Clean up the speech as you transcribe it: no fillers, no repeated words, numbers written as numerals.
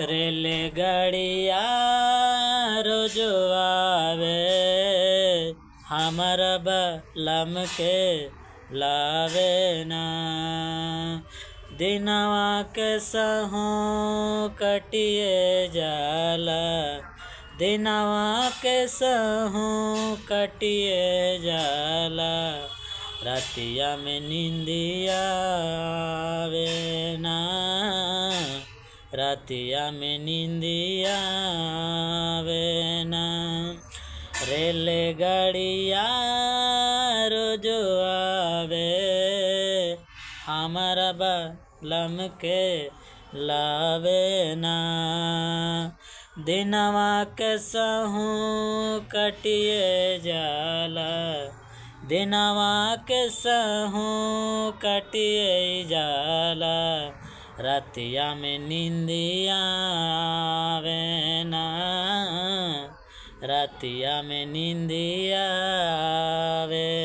रेलगाड़िया रोज आवे हमारा बलम के लावे ना। दिनवा के सहू कटिए जाला, दिनवा के सहू कटिए जाला। रातिया में नींदिया आवे ना, रातिया में नींदिया आवे ना। रेलगाड़िया रोज आवे हमारा बलम के लावे ना। दिनवा के सहू कटिए जाला, दिनवा के सहू कटिए जाला। रातिया में नींदिया आवे ना, रातिया में नींदिया आवे